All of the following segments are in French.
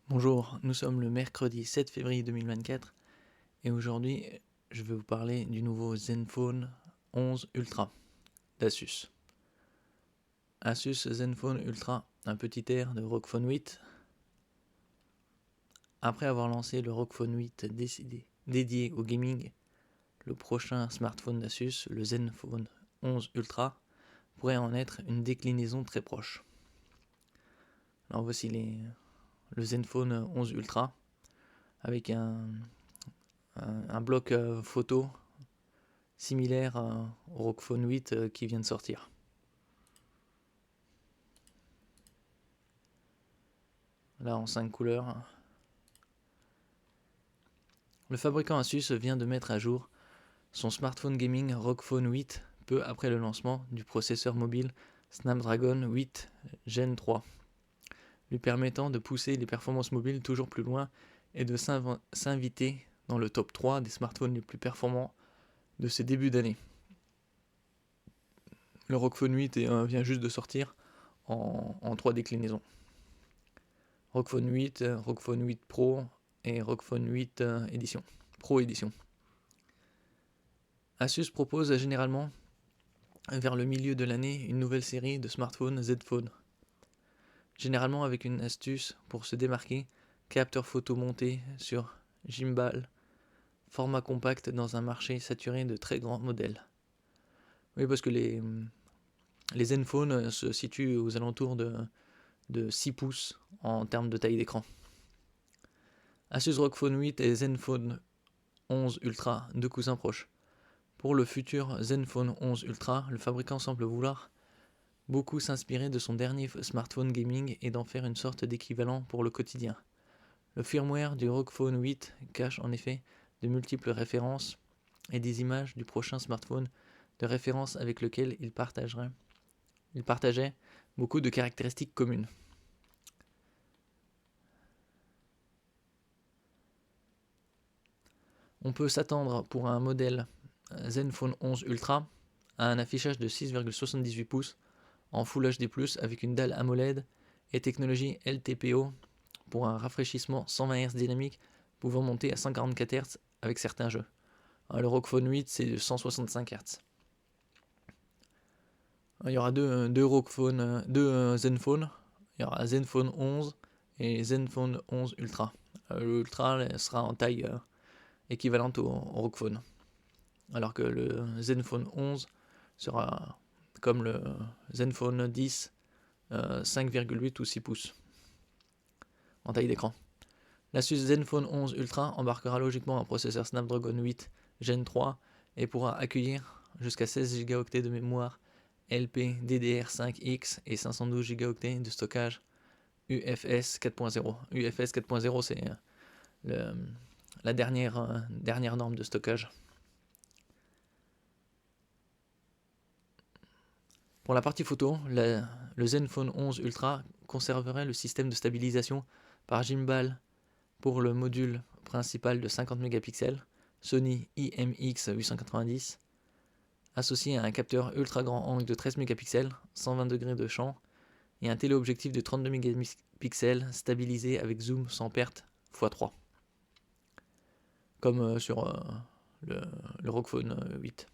Bonjour, nous sommes le mercredi 7 février 2024 et aujourd'hui je vais vous parler du nouveau Zenfone 11 Ultra d'Asus. Asus Zenfone Ultra, un petit air de ROG Phone 8. Après avoir lancé le ROG Phone 8 dédié au gaming, le prochain smartphone d'Asus, le Zenfone 11 Ultra, pourrait en être une déclinaison très proche. Alors voici le Zenfone 11 Ultra avec un bloc photo similaire au ROG Phone 8 qui vient de sortir. Là en 5 couleurs. Le fabricant Asus vient de mettre à jour son smartphone gaming ROG Phone 8 peu après le lancement du processeur mobile Snapdragon 8 Gen 3, lui permettant de pousser les performances mobiles toujours plus loin et de s'inviter dans le top 3 des smartphones les plus performants de ces débuts d'année. Le ROG Phone 8 vient juste de sortir en 3 déclinaisons. ROG Phone 8, ROG Phone 8 Pro et ROG Phone 8 édition, Pro édition. Asus propose généralement vers le milieu de l'année une nouvelle série de smartphones Z Phone. Généralement avec une astuce pour se démarquer, capteur photo monté sur gimbal, format compact dans un marché saturé de très grands modèles. Oui, parce que les Zenfone se situent aux alentours de 6 pouces en termes de taille d'écran. Asus ROG Phone 8 et Zenfone 11 Ultra, deux cousins proches. Pour le futur Zenfone 11 Ultra, le fabricant semble vouloir beaucoup s'inspirer de son dernier smartphone gaming et d'en faire une sorte d'équivalent pour le quotidien. Le firmware du ROG Phone 8 cache en effet de multiples références et des images du prochain smartphone de référence avec lequel il partageait beaucoup de caractéristiques communes. On peut s'attendre pour un modèle Zenfone 11 Ultra à un affichage de 6,78 pouces en Full HD+, avec une dalle AMOLED et technologie LTPO pour un rafraîchissement 120 Hz dynamique pouvant monter à 144 Hz avec certains jeux. Le ROG Phone 8 c'est de 165 Hz. Il y aura deux Zenfone. Il y aura Zenfone 11 et Zenfone 11 Ultra. L'Ultra sera en taille équivalente au ROG Phone. Alors que le Zenfone 11 sera comme le Zenfone 10 5,8 ou 6 pouces en taille d'écran. L'Asus Zenfone 11 Ultra embarquera logiquement un processeur Snapdragon 8 Gen 3 et pourra accueillir jusqu'à 16 Go de mémoire LPDDR5X et 512 Go de stockage UFS 4.0. UFS 4.0 c'est la dernière norme de stockage. Pour la partie photo, le Zenfone 11 Ultra conserverait le système de stabilisation par gimbal pour le module principal de 50 mégapixels, Sony IMX890, associé à un capteur ultra grand angle de 13 mégapixels, 120 degrés de champ, et un téléobjectif de 32 mégapixels stabilisé avec zoom sans perte x3, comme sur le ROG Phone 8.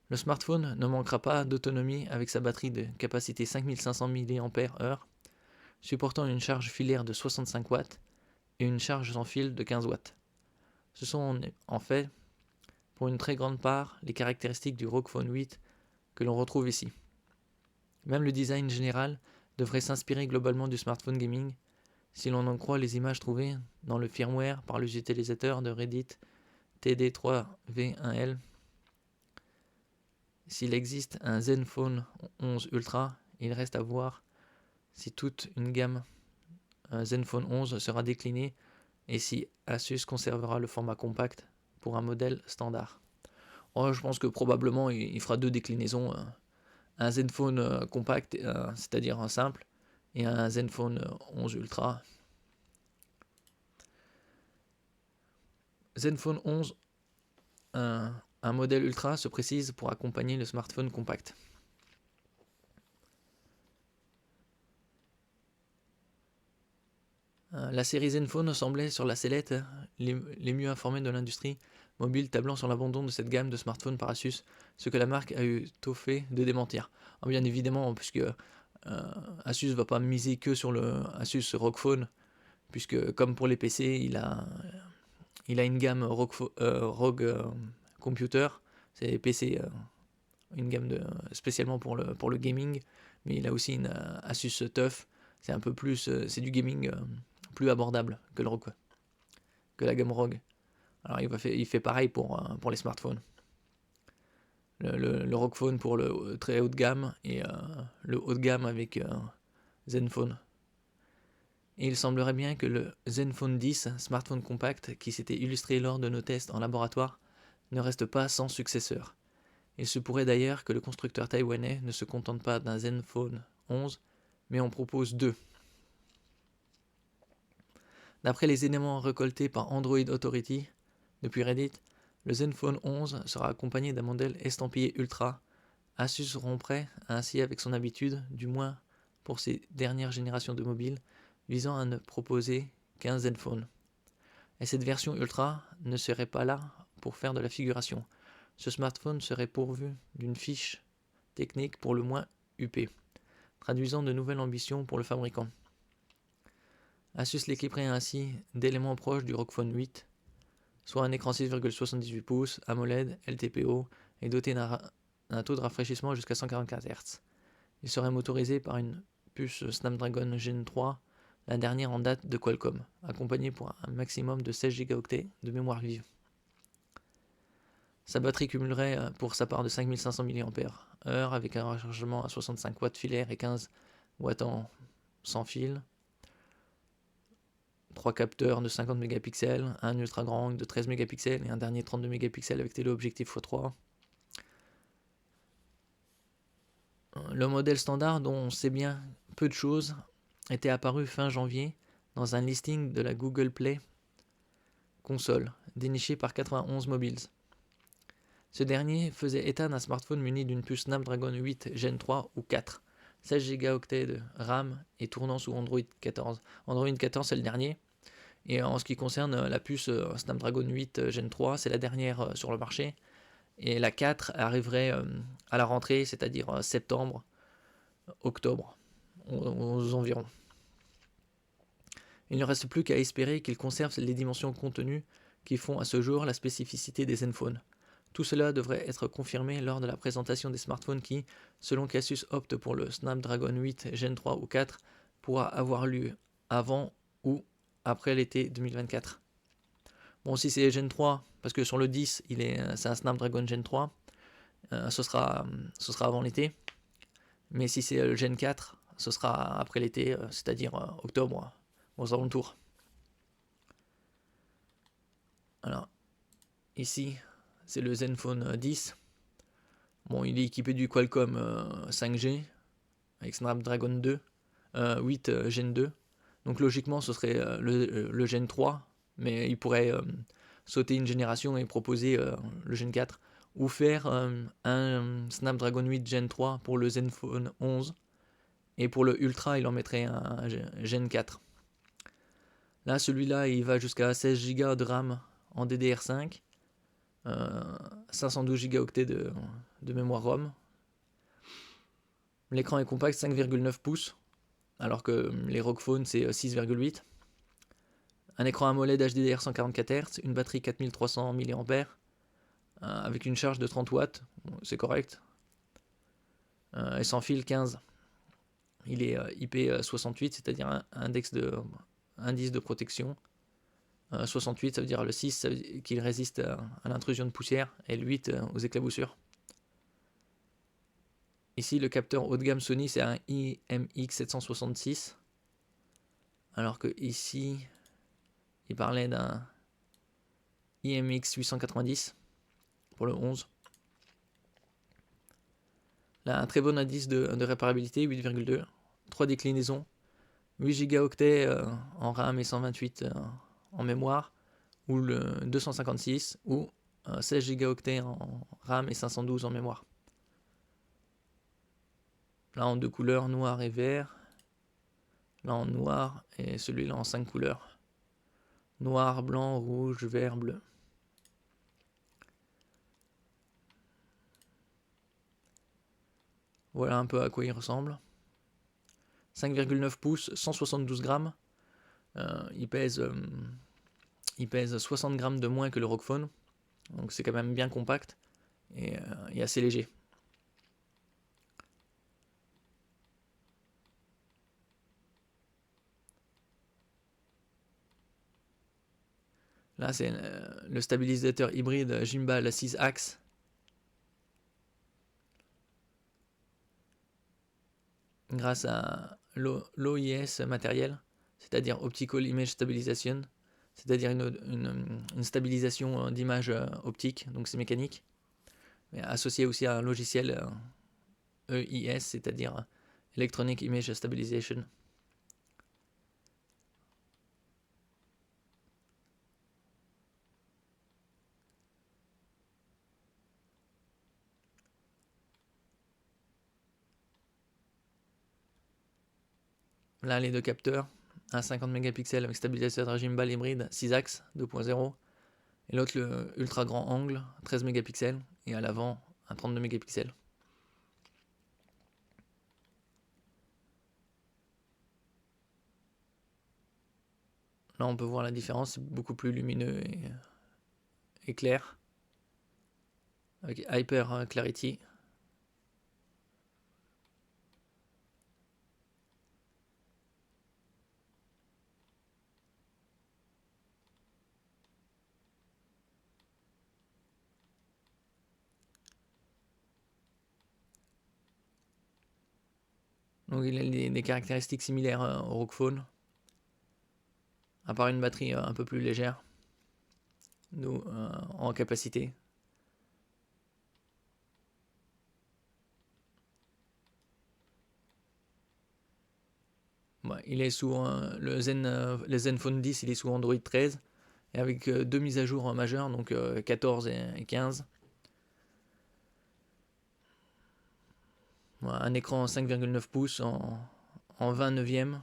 Le smartphone ne manquera pas d'autonomie avec sa batterie de capacité 5500 mAh, supportant une charge filaire de 65 watts et une charge sans fil de 15 watts. Ce sont en fait, pour une très grande part, les caractéristiques du ROG Phone 8 que l'on retrouve ici. Même le design général devrait s'inspirer globalement du smartphone gaming, si l'on en croit les images trouvées dans le firmware par les utilisateurs de Reddit TD3V1L. S'il existe un Zenfone 11 Ultra, il reste à voir si toute une gamme Zenfone 11 sera déclinée et si Asus conservera le format compact pour un modèle standard. Je pense que probablement il fera deux déclinaisons, un Zenfone compact, c'est-à-dire un simple, et un Zenfone 11 Ultra. Zenfone 11, un modèle Ultra se précise pour accompagner le smartphone compact. La série Zenfone semblait sur la sellette les mieux informés de l'industrie mobile, tablant sur l'abandon de cette gamme de smartphones par Asus, ce que la marque a eu tôt fait de démentir. Alors bien évidemment, puisque Asus va pas miser que sur le Asus ROG Phone, puisque comme pour les PC, il a une gamme ROG Computer, c'est les PC, une gamme spécialement pour le gaming, mais il a aussi une Asus TUF, c'est un peu plus, c'est du gaming plus abordable que le ROG, que la gamme ROG. Alors il fait pareil pour les smartphones. Le ROG Phone pour le très haut de gamme et le haut de gamme avec Zenfone. Et il semblerait bien que le Zenfone 10, smartphone compact qui s'était illustré lors de nos tests en laboratoire, ne reste pas sans successeur. Il se pourrait d'ailleurs que le constructeur taïwanais ne se contente pas d'un Zenfone 11, mais en propose deux. D'après les éléments récoltés par Android Authority depuis Reddit, le Zenfone 11 sera accompagné d'un modèle estampillé Ultra. Asus romprait ainsi avec son habitude, du moins pour ses dernières générations de mobiles, visant à ne proposer qu'un Zenfone. Et cette version Ultra ne serait pas là pour faire de la figuration. Ce smartphone serait pourvu d'une fiche technique pour le moins huppée, traduisant de nouvelles ambitions pour le fabricant. Asus l'équiperait ainsi d'éléments proches du ROG Phone 8, soit un écran 6,78 pouces, AMOLED, LTPO, et doté d'un taux de rafraîchissement jusqu'à 144 Hz. Il serait motorisé par une puce Snapdragon Gen 3, la dernière en date de Qualcomm, accompagnée pour un maximum de 16 Go de mémoire vive. Sa batterie cumulerait pour sa part de 5500 mAh avec un rechargement à 65 watts filaire et 15 watts sans fil. 3 capteurs de 50 mégapixels, un ultra grand angle de 13 mégapixels et un dernier 32 mégapixels avec téléobjectif x3. Le modèle standard, dont on sait bien peu de choses, était apparu fin janvier dans un listing de la Google Play console, déniché par 91 Mobiles. Ce dernier faisait état d'un smartphone muni d'une puce Snapdragon 8 Gen 3 ou 4, 16 Go de RAM et tournant sous Android 14. Android 14 c'est le dernier. Et en ce qui concerne la puce Snapdragon 8 Gen 3, c'est la dernière sur le marché. Et la 4 arriverait à la rentrée, c'est-à-dire septembre, octobre, aux environs. Il ne reste plus qu'à espérer qu'il conserve les dimensions contenues qui font à ce jour la spécificité des Zenfone. Tout cela devrait être confirmé lors de la présentation des smartphones qui, selon qu'Asus opte pour le Snapdragon 8 Gen 3 ou 4, pourra avoir lieu avant ou après l'été 2024. Bon, si c'est Gen 3, parce que sur le 10, c'est un Snapdragon Gen 3, ce sera avant l'été. Mais si c'est le Gen 4, ce sera après l'été, c'est-à-dire octobre, aux alentours. Alors, ici, c'est le Zenfone 10. Bon, il est équipé du Qualcomm 5G, avec Snapdragon 8 Gen 2. Donc logiquement, ce serait le Gen 3, mais il pourrait sauter une génération et proposer le Gen 4, ou faire un Snapdragon 8 Gen 3 pour le Zenfone 11, et pour le Ultra, il en mettrait un Gen 4. Là, celui-là, il va jusqu'à 16 Go de RAM en DDR5, 512 Go de mémoire ROM. L'écran est compact, 5,9 pouces, alors que les ROG Phone, c'est 6,8. Un écran AMOLED HDR 144 Hz, une batterie 4300 mAh, avec une charge de 30 watts, c'est correct, et sans fil 15. Il est IP68, c'est-à-dire un indice de protection. 68, ça veut dire le 6, ça veut dire qu'il résiste à l'intrusion de poussière, et le 8 aux éclaboussures. Ici, le capteur haut de gamme Sony, c'est un IMX766, alors que ici, il parlait d'un IMX890 pour le 11. Là, un très bon indice de réparabilité, 8,2. 3 déclinaisons, 8 Go en RAM et 128 en mémoire, ou le 256, ou 16 Go en RAM et 512 en mémoire. Là, en deux couleurs, noir et vert. là en noir, et celui-là en 5 couleurs. Noir, blanc, rouge, vert, bleu. Voilà un peu à quoi il ressemble. 5,9 pouces, 172 grammes. Il pèse 60 grammes de moins que le Rockphone. Donc c'est quand même bien compact et assez léger. Là, c'est le stabilisateur hybride Gimbal 6 axes. Grâce à l'OIS matériel, c'est-à-dire Optical Image Stabilization, c'est-à-dire une stabilisation d'image optique, donc c'est mécanique, mais associé aussi à un logiciel EIS, c'est-à-dire Electronic Image Stabilization. Là, les deux capteurs, un 50 mégapixels avec stabilisateur gimbal hybride 6 axes 2.0, et l'autre le ultra grand angle 13 mégapixels, et à l'avant un 32 mégapixels. Là, on peut voir la différence, c'est beaucoup plus lumineux et clair, avec Hyper Clarity. Donc il a des caractéristiques similaires au Rockphone, à part une batterie un peu plus légère en capacité. Ouais, il est sous le Zenfone 10, il est sous Android 13, et avec deux mises à jour majeures, donc 14 et 15. Ouais, un écran 5,9 pouces en 29e,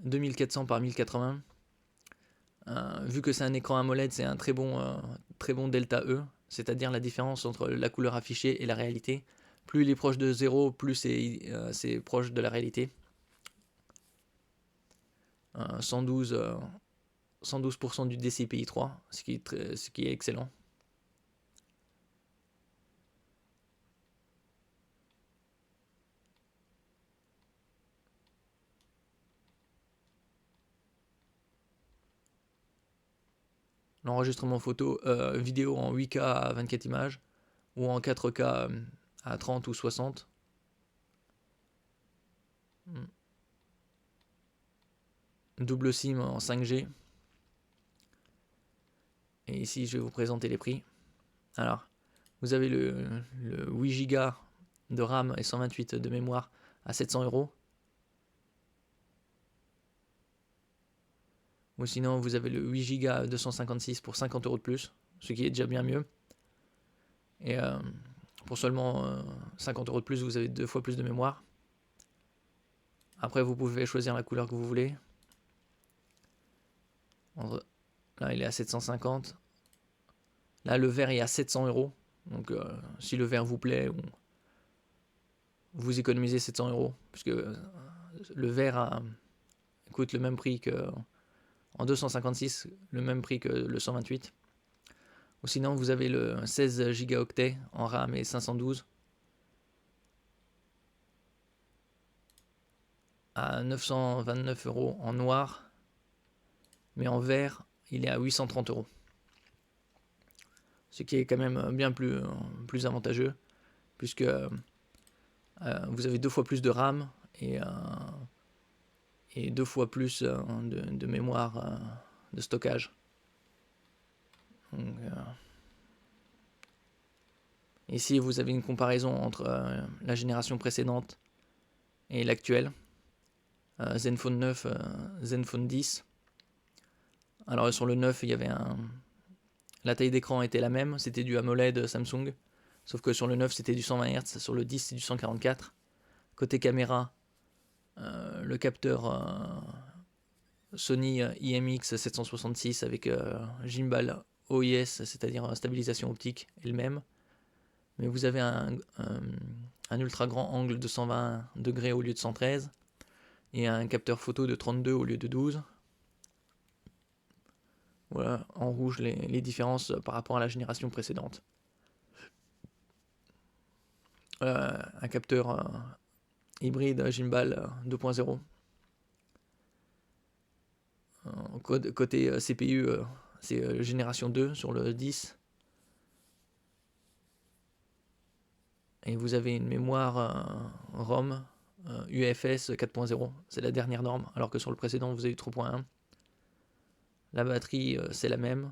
2400 par 1080. Vu que c'est un écran AMOLED, c'est un très bon delta E, c'est-à-dire la différence entre la couleur affichée et la réalité. Plus il est proche de 0, plus c'est proche de la réalité. 112% du DCI-P 3, ce qui est excellent. L'enregistrement vidéo en 8K à 24 images, ou en 4K à 30 ou 60. Double SIM en 5G. Et ici, je vais vous présenter les prix. Alors, vous avez le 8 Go de RAM et 128 de mémoire à 700 €. Ou sinon, vous avez le 8 Go 256 pour 50 € de plus, ce qui est déjà bien mieux. Et pour seulement 50 € de plus, vous avez 2 fois plus de mémoire. Après, vous pouvez choisir la couleur que vous voulez. Là, il est à 750. Là, le vert est à 700 €. Donc, si le vert vous plaît, vous économisez 700 €. Puisque le vert coûte le même prix que... En 256, le même prix que le 128. Ou sinon, vous avez le 16 Go en RAM et 512 à 929 € en noir. Mais en vert, il est à 830 €. Ce qui est quand même bien plus avantageux, puisque vous avez 2 fois plus de RAM et 2 fois plus de mémoire de stockage. Donc, ici, vous avez une comparaison entre la génération précédente et l'actuelle. Zenfone 9, Zenfone 10. Alors sur le 9, il y avait la taille d'écran était la même, c'était du AMOLED Samsung. Sauf que sur le 9, c'était du 120 Hz, sur le 10, c'est du 144. Côté caméra, le capteur Sony IMX 766 avec gimbal OIS, c'est-à-dire stabilisation optique, est le même. Mais vous avez un ultra grand angle de 120 degrés au lieu de 113 et un capteur photo de 32 au lieu de 12. Voilà, en rouge les différences par rapport à la génération précédente. Un capteur hybride gimbal 2.0. Côté CPU, c'est génération 2 sur le 10. Et vous avez une mémoire ROM UFS 4.0. C'est la dernière norme, alors que sur le précédent, vous avez eu 3.1. La batterie, c'est la même.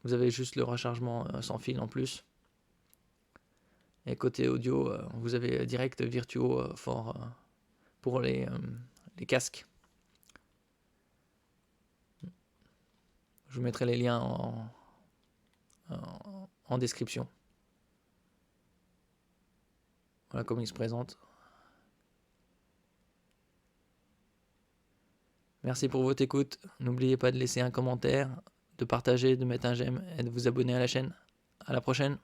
Vous avez juste le rechargement sans fil en plus. Et côté audio, vous avez Direct Virtuo pour les casques. Je vous mettrai les liens en description. Voilà comment il se présente. Merci pour votre écoute. N'oubliez pas de laisser un commentaire, de partager, de mettre un j'aime et de vous abonner à la chaîne. À la prochaine.